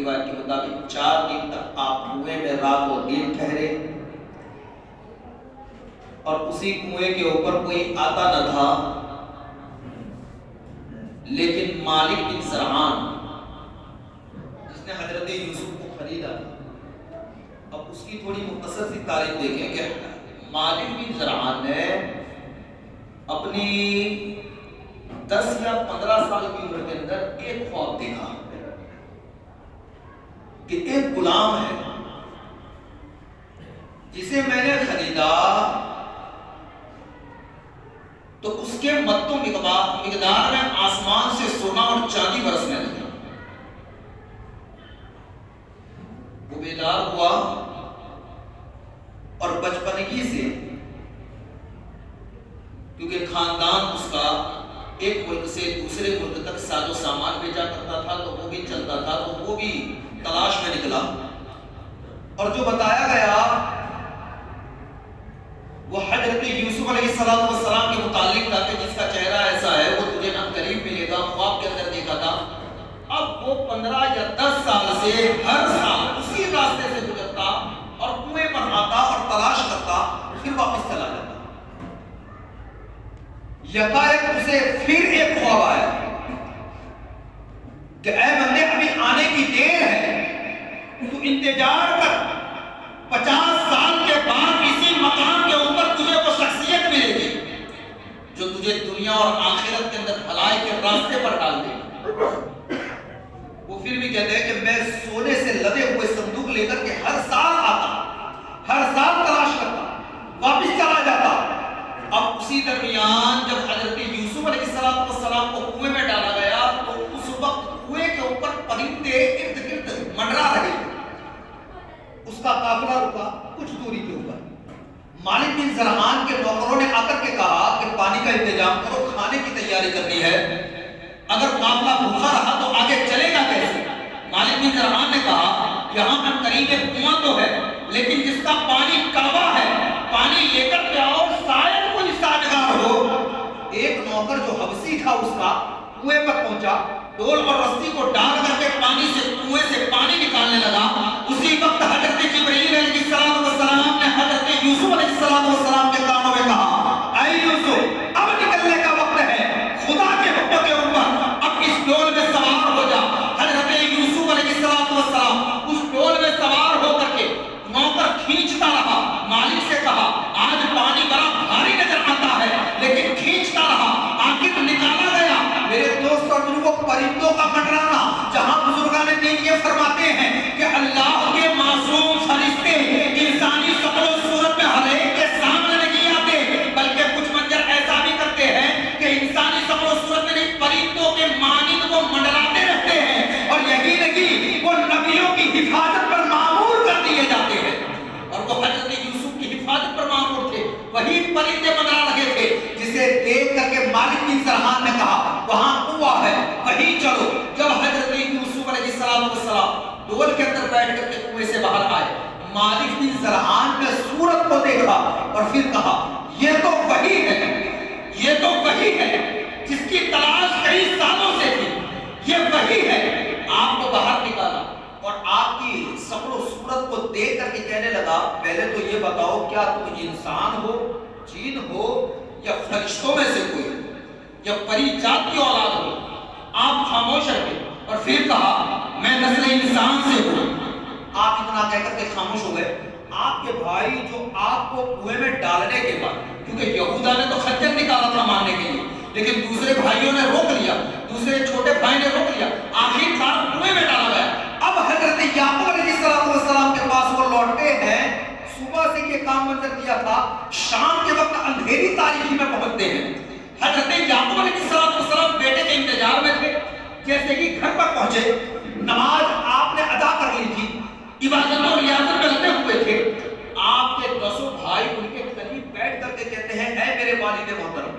روایت کے مطابق 4 دن تک آپ کنویں میں رات و دن ٹھہرے، اور اسی کنویں کے اوپر کوئی آتا نہ تھا، لیکن مالک بن زرعان جس نے حضرت یوسف کو خریدا، اب اس کی تھوڑی مختصر سی تاریخ دیکھیں کہ مالک بن زرعان نے اپنی 10 یا 15 سال کی عمر کے اندر ایک خواب دیکھا کہ ایک غلام ہے جسے میں نے خریدا تو اس کے مدتوں مقدار میں آسمان سے سونا اور چاندی برسنے لگی۔ وہ بیدار ہوا اور بچپنگی سے، کیونکہ خاندان اس کا ایک ملک سے دوسرے ملک تک ساز و سامان بھیجا کرتا تھا، تو وہ بھی چلتا تھا، تو وہ بھی تلاش میں نکلا، اور جو بتایا گیا وہ حضرت یوسف علیہ السلام کے متعلق تھا کہ جس کا چہرہ ایسا ہے وہ تجھے نہ قریب ملے گا، خواب کے اندر دیکھا تھا۔ اب وہ 15 یا 10 سال سے ہر سال اسی راستے سے گزرتا اور کنویں پر آتا اور تلاش کرتا، پھر واپس چلا جاتا۔ یکایک اسے پھر ایک خواب آیا کہ اے بندے، ابھی آنے کی دیر ہے، تو انتظار کر، 50 سال کے بعد اسی مقام کے اوپر تجھے وہ شخصیت ملے گی جو تجھے دنیا اور آخرت کے اندر بھلائی کے راستے پر ڈال دے گی۔ وہ پھر بھی کہتے ہیں کہ میں سونے سے لدے ہوئے صندوق لے کر کے ہر سال آتا، ہر سال تلاش کرتا، واپس چلا جاتا۔ اب اسی درمیان جب حضرت یوسف علیہ السلام کو کنویں میں ڈالا گیا تو اس وقت کنویں کے اوپر پرندے ارد گرد منڈرا رہے تھے۔ اس کا قافلہ رکا کچھ دوری کے اوپر۔ مالک بن زرعان کے نوکروں نے آ کر کے کہا کہ پانی کا انتظام کرو، کھانے کی تیاری کرنی ہے، اگر قافلہ بھوکا رہا تو آگے چلے گا کیسے؟ مالک بن زرعان نے کہا یہاں پر قریب ایک کنواں تو ہے، لیکن جس کا پانی کڑوا ہے، پانی لے کر کے آؤ، شاید کوئی سازگار ہو۔ ایک نوکر جو حبشی تھا اس کا کنویں پر پہنچا، ڈول اور رسی کو ڈال کر کے پانی سے کنویں سے پانی نکالنے لگا۔ اسی وقت حضرت جبرائیل علیہ السلام نے حضرت یوسف علیہ السلام کے کانوں میں کہا اے یوسف، اب نکلنے کا وقت ہے، خدا کے حکم کے اوپر اب اس ڈول میں سوار ہو جا۔ حضرت یوسف علیہ السلام اس ڈول میں سوار ہو کر کے نوکر کھینچتا رہا۔ مالک سے کہا آج پانی بڑا بھاری نظر آتا ہے، لیکن کھینچتا رہا، آخر نکالا گیا۔ میرے دوست اور بزرگوں، پرندوں کا منڈرانا، جہاں بزرگان دین یہ فرماتے ہیں کہ اللہ کے معصوم فرشتے انسانی شکل و صورت میں ہر ایک کے سامنے نہیں آتے، بلکہ کچھ منظر ایسا بھی کرتے ہیں کہ انسانی شکل و صورت میں نہیں، پرندوں کے مانند وہ منڈراتے رہتے ہیں، اور یہی نہیں وہ نبیوں کی حفاظت پر مامور کر دیے جاتے ہیں، اور وہ حضرت یوسف کی حفاظت پر مامور تھے، وہی پرندے منڈرا رہے تھے، جسے دیکھ کر کے مالک بن زرعان نے کہا وہاں کنواں ہے، وہیں چلو۔ جب حضرت یوسف علیہ السلام ڈول کے اندر بیٹھ کر کے کنویں سے باہر آئے، مالک بن زرعان نے صورت کو دیکھا اور پھر کہا یہ تو وہی ہے، یہ تو وہی ہے جس کی تلاش کئی سالوں سے تھی، یہ وہی ہے۔ آپ کو باہر نکالا اور آپ کی شکل و صورت کو دیکھ کر کے کہنے لگا پہلے تو یہ بتاؤ کیا تم انسان ہو، جن ہو، یا فرشتوں میں سے کوئی، یا پری ذات کی اولاد ہو؟ آپ خاموش رہے اور پھر کہا میں نسل انسان سے ہوں۔ آپ اتنا کہہ کر کے خاموش ہو گئے۔ آپ کے بھائی جو آپ کو کنویں میں ڈالنے کے بعد، کیونکہ یہودا نے تو خنجر نکالا تھا مارنے کے لیے، لیکن دوسرے بھائیوں نے روک لیا، دوسرے چھوٹے بھائی نے روک لیا، آخر کار کنویں میں ڈالا گیا۔ اب حضرت یعقوب علیہ السلام کے پاس وہ لوٹتے ہیں، صبح سے یہ کام منظر کیا تھا، شام کے وقت اندھیری تاریکی میں پہنچتے ہیں۔ حضرت یعقوب علیہ السلام بیٹے کے انتظار میں تھے، جیسے ہی گھر پر پہنچے، نماز آپ نے ادا کر لی تھی، عبادت اور ریاضت میں لگے ہوئے تھے۔ آپ کے 10 بھائی ان کے قریب بیٹھ کر کے کہتے ہیں اے میرے والد محترم،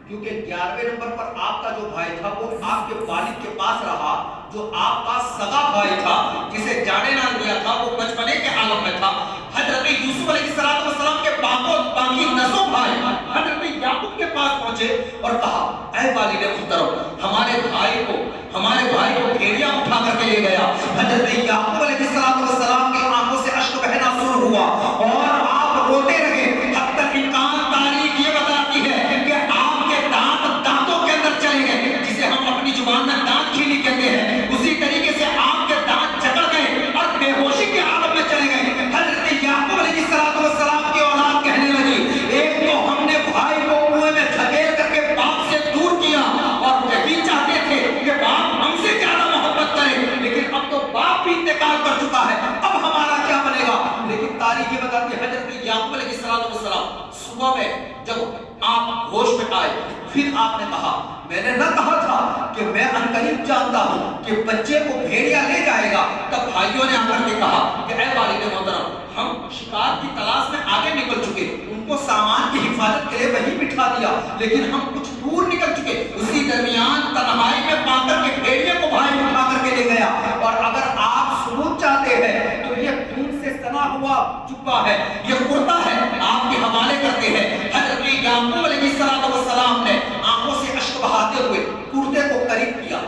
کیونکہ 11ویں نمبر پر آپ کا جو بھائی تھا وہ آپ کے والد کے پاس رہا، جو آپ کا سگا بھائی تھا، جسے جانے نہ دیا تھا، وہ بچپنے کے عالم میں تھا۔ حضرت یوسف علیہ السلام کے باقی نسو بھائی حضرت یعقوب کے پاس پہنچے اور کہا اے والد محترم، ہمارے بھائی کو بھیڑیا اٹھا کر کے لے گیا، حضرت یعقوب علیہ السلام کی آنکھوں سے اشک بہنا شروع ہوا اور آپ روتے رہے. حتی الامکان تاریخ یہ بتاتی ہے کہ آپ کے دانتوں کے اندر چلے گئے, جسے ہم اپنی زبان میں دانت کھیلی کہتے ہیں, اسی طریقے سے آپ کے دانت جکڑ گئے اور بے ہوشی کے عالم میں چلے گئے. حضرت یعقوب علیہ السلام کی اولاد کہنے لگی, ایک تو ہم نے بھائی کو کنویں میں دھکیل کر کے باپ سے دور کیا اور یہی چاہتے تھے کہ باپ ہم سے زیادہ محبت کرے, لیکن اب تو باپ بھی انتقال کر چکا ہے, اب ہمارا کیا بنے گا. لیکن تاریخ یہ بتاتی ہے حضرت یعقوب علیہ السلام صبح میں جب آپ ہوش میں آئے, پھر آپ نے کہا, میں نے نہ کہا تھا کہ میں عنقریب جانتا ہوں کہ بچے کو بھیڑیا لے جائے گا. تب بھائیوں نے آ کر کے کہا کہ اے والد محترم, ہم شکار کی تلاش میں آگے نکل چکے, ان کو سامان کی حفاظت کے لیے وہیں بٹھا دیا, لیکن ہم کچھ دور نکل چکے. اسی درمیان تنہائی میں پا کر کے بھیڑیے کو بھائی اٹھا کر کے لے گیا, اور اگر آپ ثبوت چاہتے ہیں تو یہ خون سے سنا ہوا جبہ ہے, یہ کرتا ہے, آپ کے حوالے کرتے ہیں. حضرت یعقوب علیہ السلام نے آنکھوں سے اشک بہاتے ہوئے کرتے کو قریب کیا.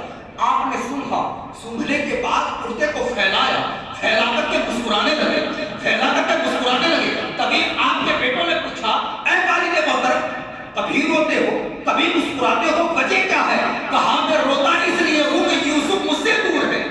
آپ نے سنگھا, سونگھنے کے بعد کرتے کو پھیلا کر کے مسکرانے لگے. تبھی آپ کے بیٹوں نے پوچھا, اے والد محترم, کبھی روتے ہو کبھی مسکراتے ہو, وجہ کیا ہے؟ کہا, میں روتا اس لیے ہوں کہ یوسف مجھ سے دور ہے,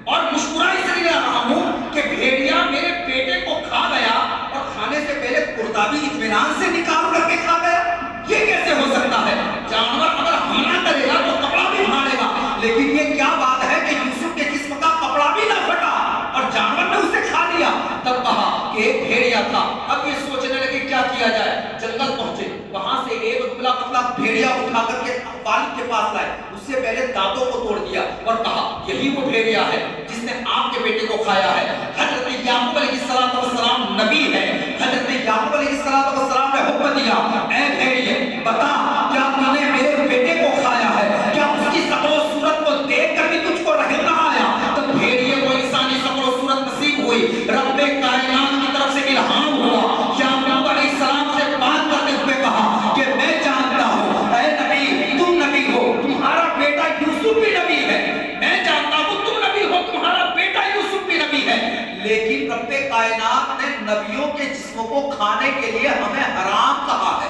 اور مسکرا اس لیے رہا ہوں کہ بھیڑیا میرے بیٹے کو کھا گیا, اور کھانے سے پہلے کرتا بھی اطمینان سے نکال کر کے کھا گیا. یہ کیسے ہو سکتا ہے؟ جانور اگر حملہ کرے گا تو کپڑا بھی پھاڑے گا, لیکن یہ کیا بات ہے کہ یوسف کے جسم کا کپڑا بھی نہ پھٹا اور جانور نے اسے کھا لیا. تب کہا کہ ایک بھیڑیا تھا. اب یہ سوچنے لگے کیا کیا جائے. جنگل پہنچے, وہاں سے ایک دبلا پتلا بھیڑیا اٹھا کر کے والد کے پاس لائے. اس سے پہلے دانتوں کو توڑ دیا اور کہا, یہی وہ بھیڑیا ہے جس نے آپ کے بیٹے کو کھایا ہے. حضرت یعقوب علیہ السلام نبی ہے. حضرت یعقوب علیہ السلام نے حکم دیا, اے بھیڑیے, بتا کیا تو نے میرے بیٹے کو کھایا ہے؟ کیا اس کی شکل و صورت کو دیکھ کر بھی تجھ کو رحم نہ آیا؟ تب بھیڑیے کو انسانی شکل و صورت نصیب ہوئی. رب کائنات کی طرف سے الہام ہوا. یعقوب علیہ السلام سے بات کرتے ہوئے کہا کہ میں جانتا ہوں اے نبی, تم نبی ہو, تمہارا بیٹا یوسف بھی نبی ہے. میں جانتا ہوں تم نبی ہو, تمہارا بیٹا یوسف بھی نبی ہے, لیکن رب کائنات نے نبیوں کے جسموں کو کھانے کے لیے ہمیں حرام کہا ہے.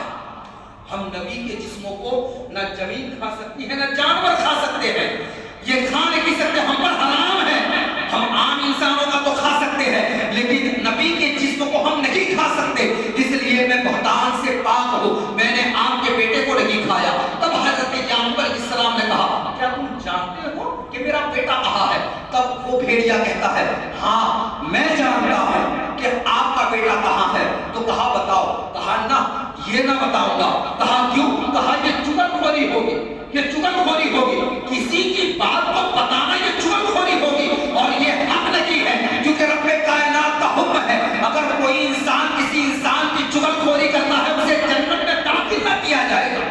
ہم نبی کے جسموں کو نہ زمین کھا سکتی ہے نہ جانور کھا سکتے ہیں. یہ کھا نہیں سکتے, ہم پر حرام ہے. ہم عام انسانوں کا تو کھا سکتے ہیں, لیکن نبی کے جسم کو ہم نہیں کھا سکتے. اس لیے میں بہتان سے پاک ہوں, میں نے آپ کے بیٹے کو نہیں کھایا. تب حضرت یعقوب علیہ السلام نے کہا, کیا تم جانتے ہو کہ میرا بیٹا کہاں ہے؟ تب وہ بھیڑیا کہتا ہے, ہاں میں جانتا ہوں کہ آپ کا بیٹا کہاں ہے. تو کہا, بتاؤ. کہا, نہ یہ نہ بتاؤں گا. کہا, کیوں؟ کہا, یہ چغلخوری ہوگی, یہ چغلخوری ہوگی. کسی کی بات کو بتانا یہ چغلخوری ہوگی, اور یہ حق نہیں ہے, کیونکہ رب کائنات کا حکم ہے, اگر کوئی انسان کسی انسان کی چغلخوری کرتا ہے اسے جنت میں داخل نہ کیا جائے گا.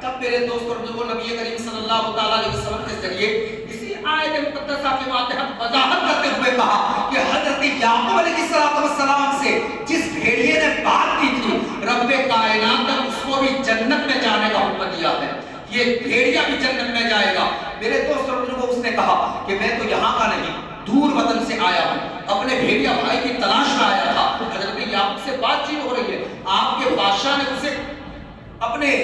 تب میرے دوست اور بزرگوں, نبی کریم صلی اللہ تعالیٰ علیہ وسلم کے ذریعے اسی آیت مقدسہ کے ماتحت وضاحت کرتے ہوئے کہا کہ حضرت یعقوب علیہ السلام سے جس بھیڑیے نے بات کی تھی, رب کائنات نے اس کو بھی جنت میں جانے کا حکم دیا ہے. یہ بھیڑیا بھی جنت میں جائے گا. میرے دوست اور بزرگوں, اس نے کہا کہ میں تو یہاں کا نہیں, دور وطن سے آیا ہوں, اپنے بھیڑیا بھائی کی تلاش میں آیا تھا. حضرت یعقوب سے بات چیت ہو رہی ہے, آپ کے بادشاہ نے اسے اپنے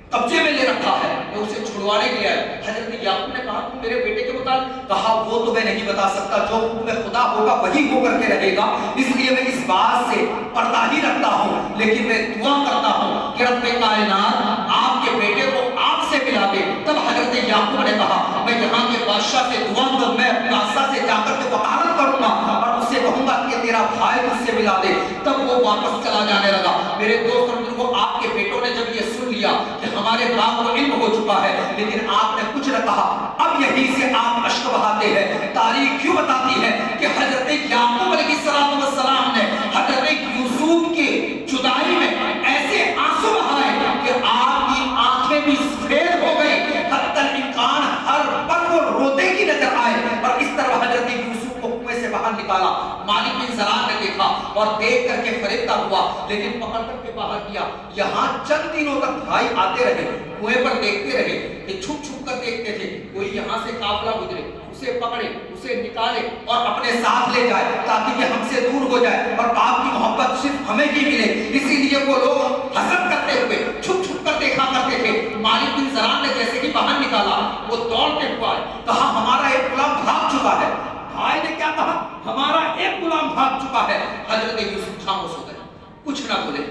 قبضے میں لے رکھا ہے, وہ اسے چھڑوانے کے لیے آئے. حضرت یعقوب نے کہا, تم میرے بیٹے کے متعلق؟ کہا, وہ تو میں نہیں بتا سکتا, جو حکم خدا ہوگا وہی ہو کر کے رہے گا, اس لیے میں اس بات سے پردہ ہی رکھتا ہوں, لیکن میں دعا کرتا ہوں کہ رب کائنات آپ کے بیٹے کو آپ سے ملا دے. تب حضرت یعقوب نے کہا, میں یہاں کے بادشاہ سے دعا کروں, میں بادشاہ سے جا کر کے وکالت کروں گا اور اس سے کہوں گا کہ تیرا بھائی مجھ سے ملا دے. تب وہ واپس چلا جانے لگا. میرے دوست اور بزرگوں, آپ کے بیٹوں نے جب یہ سن لیا کہ ہمارے باپ کو علم ہو چکا ہے, لیکن آپ نے کچھ نہ کہا. اب یہیں سے آپ اشک بہاتے ہیں. تاریخ کیوں بتاتی ہے کہ حضرت یعقوب علیہ السلام نے حضرت یوسف کی جدائی میں ایسے آنسو بہائے کہ آپ کی آنکھیں بھی سفید ہو گئی. حتی الامکان ہر پل وہ روتے کی نظر آئے, اور اس طرح حضرت یوسف کو کنویں سے باہر نکالا. مالک بن زرار نے دیکھا اور دیکھ کر کے فریفتہ ہوا, لیکن پکڑ کر کے باہر کیا. یہاں چند دنوں تک بھائی آتے رہے, کنویں پر دیکھتے رہے, کہ چھپ چھپ کر دیکھتے تھے. کوئی یہاں سے قافلہ گزرے, اسے پکڑے, اسے نکالے اور اپنے ساتھ لے جائے تاکہ یہ ہم سے دور ہو جائے اور باپ کی محبت صرف ہمیں ہی ملے. اسی لیے وہ لوگ حسد کرتے ہوئے چھپ چھپ کر دیکھا کرتے تھے. مالک بن زران نے جیسے ہی باہر نکالا وہ دوڑتے ہوئے آئے, کہا ہمارا ایک غلام بھاگ چکا ہے. بھائی نے کیا کہا؟ ہمارا ایک غلام بھاگ چکا ہے. حضرت یوسف خاموش ہو گئے, کچھ نہ بولے.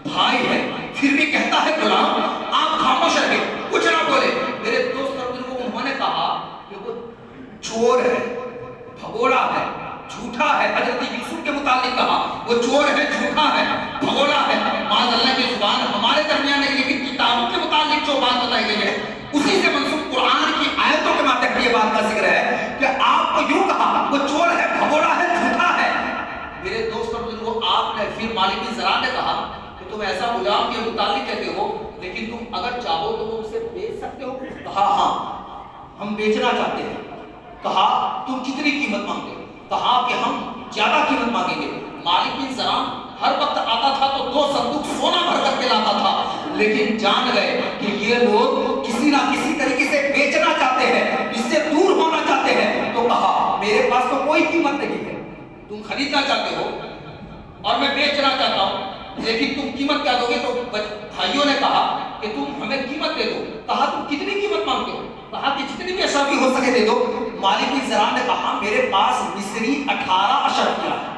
بھائی ہے پھر بھی کہتا ہے غلام, آپ خاموش رہے, کچھ نہ بولے. میرے دوست اور بزرگوں, انہوں نے کہا کہ وہ چور ہے, بھگوڑا ہے, جھوٹا ہے. حضرت یوسف کے متعلق کہا وہ چور ہے, جھوٹا ہے, بھگوڑا ہے. معاذ اللہ کی زبان ہمارے درمیان نہیں, لیکن کتابوں کے متعلق جو بات بتائی گئی ہے اسی سے منسوب قرآن کی آیتوں کے ماتحت یہ بات کا ذکر ہے کہ آپ کو یوں کہا وہ چور ہے, بھگوڑا ہے, جھوٹا ہے. میرے دوست اور بزرگوں, آپ نے پھر مالک بن زران نے کہا کہ تم ایسا غلام کے متعلق کہتے ہو, لیکن تم اگر چاہو تو وہ اسے بیچ سکتے ہو. کہا ہاں ہم بیچنا چاہتے ہیں. کہا تم کتنی قیمت مانگتے ہو؟ کہا کہ ہم زیادہ قیمت مانگیں گے. مالک بن زران ہر وقت آتا تھا تو 2 صندوق سونا بھر کر کے لاتا تھا, لیکن جان گئے کہ یہ لوگ کسی نہ کسی طریقے سے بیچنا چاہتے ہیں, اس سے دور ہونا چاہتے ہیں. تو کہا میرے پاس تو کوئی قیمت نہیں ہے, تم خریدنا چاہتے ہو اور میں بیچنا چاہتا ہوں, لیکن تم قیمت کیا دو گے؟ تو بھائیوں نے کہا کہ تم ہمیں قیمت دے دو. کہا تم کتنی قیمت مانگتے ہو؟ کہا کہ جتنی بھی اشرفی ہو سکے دے دو. مالک بن زران نے کہا میرے پاس مصری 18 اشرفیہ ہے.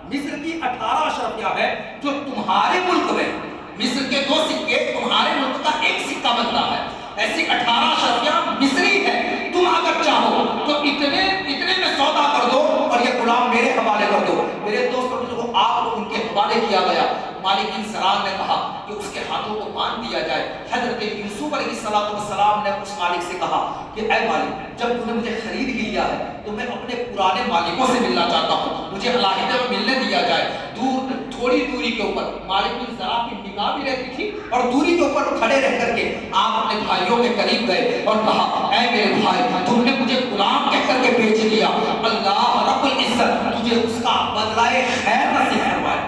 مصر کی 18 اشرفیہ ہے جو تمہارے ملک میں, مصر کے 2 سکے تمہارے ملک کا 1 سکہ بنتا ہے, ایسی 18 اشرفیہ مصری ہے. تم اگر چاہو تو اتنے میں سودا کر دو اور یہ غلام میرے حوالے کر دو. میرے دوستوں کو آپ کو ان کے حوالے کیا گیا. مالک بن زران نے کہا کہ اس کے ہاتھوں کو باندھ دیا جائے. حضرت یوسف علیہ السلام نے اس مالک سے کہا کہ اے مالک, جب تم نے مجھے خرید ہی لیا ہے تو میں اپنے پرانے مالکوں سے ملنا چاہتا ہوں, مجھے علیحدہ ملنے دیا جائے. دور تھوڑی دوری کے اوپر مالک بن زران کی نگاہ بھی رہتی تھی اور دوری کے اوپر کھڑے رہ کر کے آپ اپنے بھائیوں کے قریب گئے اور کہا اے میرے بھائی, تم نے مجھے غلام کہہ کر کے بیچ دیا, اللہ رب العزت تجھے اس کا بدلہ خیر نصیب فرمائے,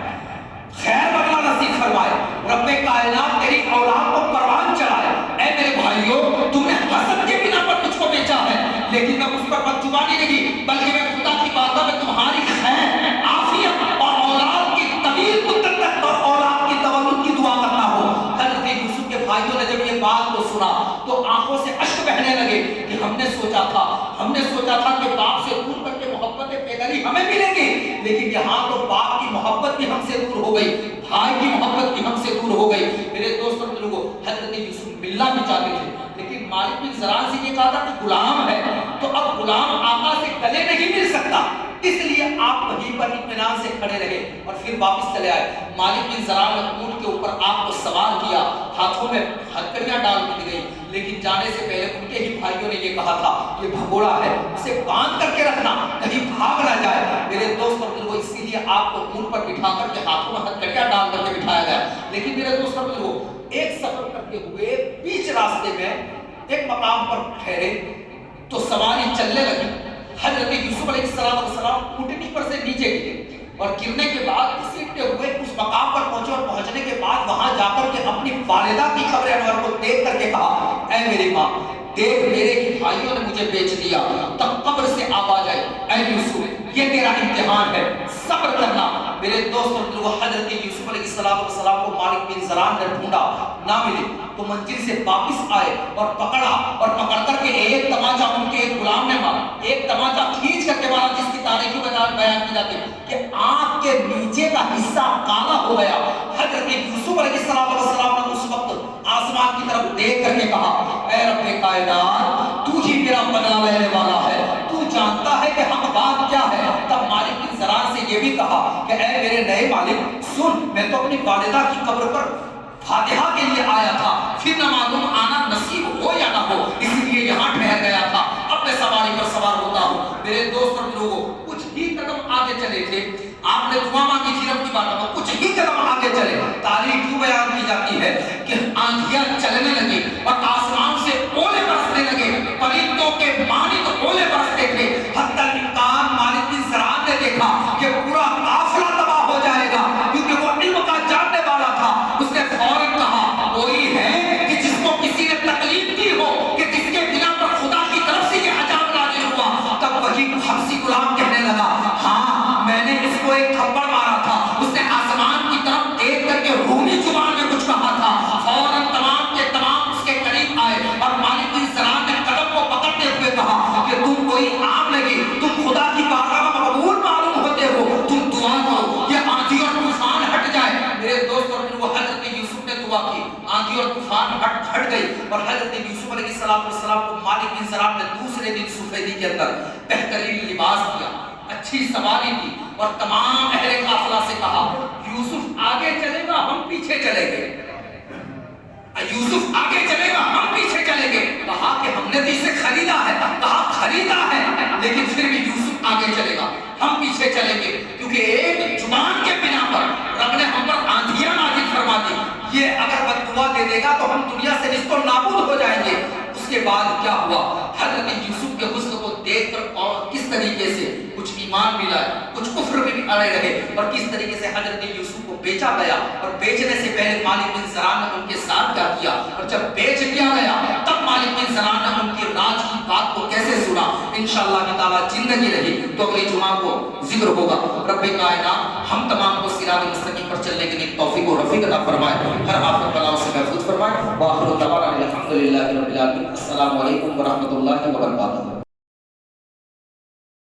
خیر بدلہ نصیب فرمائے. رب کائنات تیری اولاد کو پروان چلائے. اے میرے بھائیوں, تم نے حسد کے بنا پر مجھ کو بیچا ہے, لیکن میں اس پر بدزبانی نہیں, بلکہ میں خدا کی بارگاہ میں تمہاری خیر, عافیت اور اولاد کی طویل مدت تک اور اولاد کی تولد کی دعا کرتا ہوں. حضرت یوسف کے بھائیوں نے جب یہ بات کو سنا تو آنکھوں سے اشک بہنے لگے کہ ہم نے سوچا تھا کہ باپ سے دور کر کے محبت پیغلی ہمیں ملے گی, لیکن یہاں تو باپ کی محبت بھی ہم سے دور ہو گئی, بھائی کی محبت بھی ہم سے دور ہو گئی. میرے دوستوں بزرگوں, حضرت یوسف ملنا بھی چاہتے تھے, لیکن مالک بن زران سے یہ کہا تھا کہ غلام ہے تو اب غلام آقا سے گلے نہیں مل سکتا, اس لیے آپ وہیں پر اطمینان سے کھڑے رہے اور پھر واپس چلے آئے. مالک بن زران نے اونٹ کے اوپر آپ کو سوار کیا, ہاتھوں میں ہتھکڑیاں ڈال دی گئی, لیکن جانے سے پہلے ان کے ہی بھائیوں نے یہ کہا تھا یہ بھگوڑا ہے, اسے باندھ کر کے رکھنا کہیں بھاگ نہ جائے. میرے دوست اور بزرگوں, اسی لیے آپ کو اونٹ پر بٹھا کر کے ہاتھوں میں ہتھکڑیاں ڈال کر کے بٹھایا گیا. لیکن میرے دوست اور بزرگوں, ایک سفر کرتے ہوئے بیچ راستے میں ایک مقام پر ٹھہرے تو سواری چلنے لگی. حضرت یوسف علیہ السلام اونٹنی پر سے نیچے گرے اور گرنے کے بعد گھسیٹتے ہوئے اس مقام پر پہنچے اور پہنچنے کے بعد وہاں جا کر کے اپنی والدہ کی قبر انور کو دیکھ کر کے کہا اے میری ماں, دیکھ میرے ہی بھائیوں نے مجھے بیچ دیا. تب قبر سے آواز آئی اے یوسف یہ تیرا امتحان ہے, صبر کرنا. میرے دوست اور حضرت یوسف علیہ السلام کو مالک بن زران نے ڈھونڈا, نہ ملے تو منزل سے واپس آئے اور پکڑا اور پکڑ کر کے ایک تماچا ان کے ایک غلام نے مارا, ایک تماچا کھینچ کر کے مارا جس کی تاریخی بیان کی جاتی ہے کہ آنکھ کے نیچے کا حصہ کالا ہو گیا. حضرت یوسف علیہ السلام نے اس وقت آسمان کی طرف دیکھ کر کے کہا اے رب کائنات, تو ہی میرا بدلہ لینے والا ہے, تو جانتا ہے کہ ہم بات کیا ہے. تب مالک بن زران سے یہ بھی کہا کہ اے میرے نئے مالک سن, میں تو اپنی والدہ کی قبر پر فاتحہ کے لیے آیا تھا, پھر نہ معلوم آنا نصیب ہو یا نہ ہو, اس لیے یہاں ٹھہر گیا تھا, اب میں سواری پر سوار ہوتا ہوں. میرے دوست اور لوگوں, کچھ ہی قدم آگے چلے تھے, آپ نے دعا مانگی تھی رب کی بارگاہ میں, کچھ ہی قدم آگے چلے, تاریخ کیوں بیان کی جاتی ہے کہ آندھیاں چلنے لگی اور آسمان سے اولے برسنے لگے, پرندوں کے مانند اولے برستے تھے. حتی الامکان مالک بن زران نے دیکھا کہ پورا قافلہ تباہ ہو جائے گا, کیونکہ وہ علم کا جاننے والا تھا. اس نے فوراً کہا کوئی ہے کہ جس کو کسی نے تکلیف دی ہو, کہ جس کے بنا پر خدا کی طرف سے یہ عذاب نازل ہوا. تب وہی حبشی غلام کہنے لگا ہاں میں نے اس کو ایک تھپڑ مارا تھا، اس نے آسمان کی طرف دیکھ کر کے رومی زبان میں کچھ کہا تھا، فوراً تمام کے تمام اس کے قریب آئے اور مالک بن سنان نے قدم کو پکڑتے ہوئے کہا کہ تم کوئی عام لگی، تم خدا کی بارگاہ میں مقبول معلوم ہوتے ہو، تم دعا کرو یہ آندھی اور طوفان ہٹ جائے۔ میرے دوست اور پھر وہ حضرت یوسف نے دعا کی، آندھی اور طوفان ہٹ گئی اور حضرت یوسف علیہ السلام کو مالک بن سنان نے دوسرے دن سفیدی کے اندر بہترین لباس دیا، اچھی سواری دی اور تمام اہل قافلہ سے کہا یوسف آگے چلے گا ہم پیچھے چلیں گے، یوسف آگے چلے گا ہم پیچھے چلیں گے۔ کہا کہ ہم نے تو اسے خریدا ہے، کہا خریدا ہے لیکن پھر بھی یوسف آگے چلے گا ہم پیچھے چلیں گے، کیونکہ ایک زبان کے بنا پر رب نے ہم پر آندھیاں نازل فرما دی، یہ اگر بددعا دے دے گا تو ہم دنیا سے نصف و نابود ہو جائیں گے۔ اس کے بعد کیا ہوا، حضرت یوسف کے حسن کو دیکھ کر اور کس طریقے سے کچھ ایمان ملا ہے، کچھ کفر میں بھی اڑے رہے اور کس طریقے سے حضرت یوسف کو بیچا گیا، اور بیچنے سے پہلے مالک بن سنان نے ان کے ساتھ کیا کیا، اور جب بیچ دیا گیا تب مالک بن سنان نے ان کی راز کی بات کو کیسے سنا۔ انشاءاللہ تعالی زندگی رہی تو اگلی جمعہ کو ذکر ہوگا۔ رب کائنات ہم تمام کو صراط مستقیم پر چلنے کے لیے توفیق و رفیق عطا فرمائے، ہر آفت بلاؤں سے محفوظ فرمائے۔ وآخر دعوانا الحمدللہ رب العالمین۔ السلام علیکم ورحمۃ اللہ وبرکاتہ۔